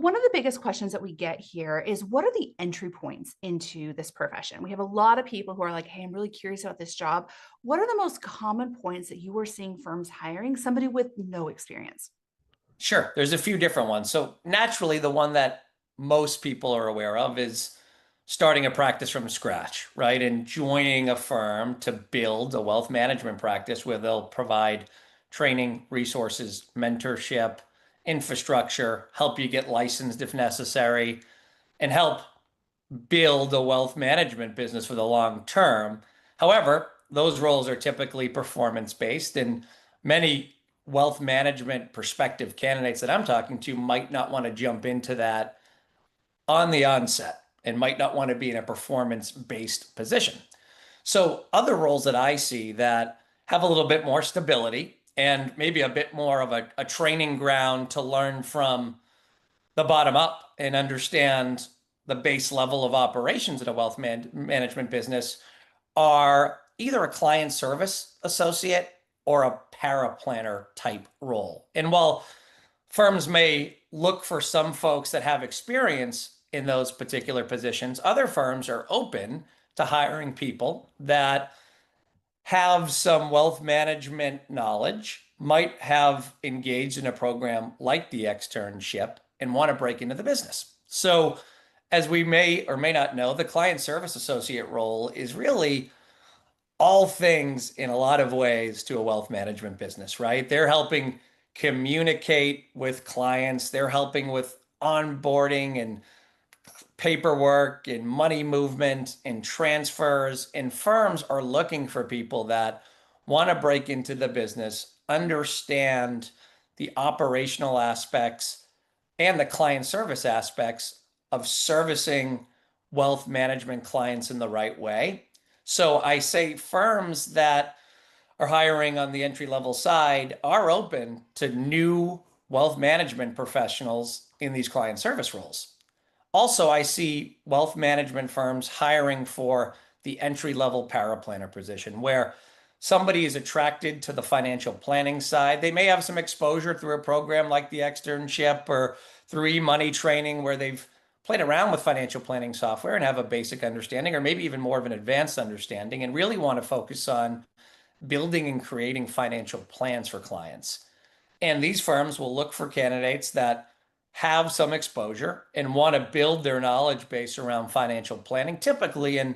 One of the biggest questions that we get here is what are the entry points into this profession? We have a lot of people who are like, hey, I'm really curious about this job. What are the most common points that you are seeing firms hiring somebody with no experience? Sure, there's a few different ones. So naturally, the one that most people are aware of is starting a practice from scratch, right? And joining a firm to build a wealth management practice where they'll provide training, resources, mentorship, infrastructure, help you get licensed if necessary, and help build a wealth management business for the long term. However, those roles are typically performance based, and many wealth management prospective candidates that I'm talking to might not want to jump into that on the onset and might not want to be in a performance based position. So, other roles that I see that have a little bit more stability and maybe a bit more of a training ground to learn from the bottom up and understand the base level of operations in a management business are either a client service associate or a paraplanner type role. And while firms may look for some folks that have experience in those particular positions, other firms are open to hiring people that have some wealth management knowledge, might have engaged in a program like the externship, and want to break into the business. So, as we may or may not know, the client service associate role is really all things in a lot of ways to a wealth management business, right? They're helping communicate with clients, they're helping with onboarding and paperwork and money movement and transfers. And firms are looking for people that want to break into the business, understand the operational aspects and the client service aspects of servicing wealth management clients in the right way. So I say firms that are hiring on the entry level side are open to new wealth management professionals in these client service roles. Also, I see wealth management firms hiring for the entry level paraplanner position where somebody is attracted to the financial planning side. They may have some exposure through a program like the externship or through e-money training where they've played around with financial planning software and have a basic understanding or maybe even more of an advanced understanding and really want to focus on building and creating financial plans for clients. And these firms will look for candidates that have some exposure and want to build their knowledge base around financial planning, typically in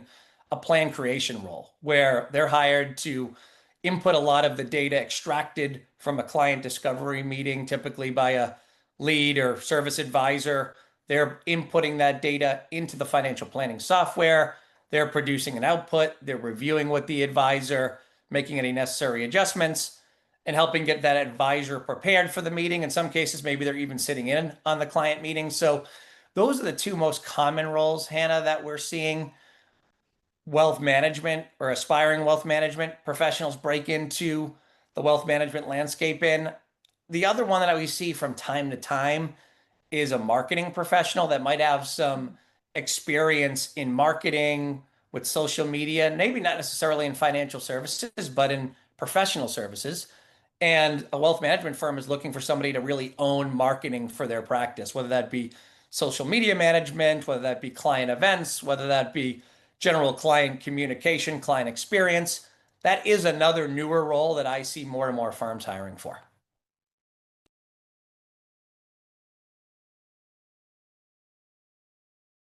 a plan creation role where they're hired to input a lot of the data extracted from a client discovery meeting, typically by a lead or service advisor. They're inputting that data into the financial planning software. They're producing an output. They're reviewing with the advisor, making any necessary adjustments, and helping get that advisor prepared for the meeting. In some cases, maybe they're even sitting in on the client meeting. So those are the two most common roles, Hannah, that we're seeing wealth management or aspiring wealth management professionals break into the wealth management landscape in. The other one that we see from time to time is a marketing professional that might have some experience in marketing with social media, maybe not necessarily in financial services, but in professional services. And a wealth management firm is looking for somebody to really own marketing for their practice, whether that be social media management, whether that be client events, whether that be general client communication, client experience. That is another newer role that I see more and more firms hiring for.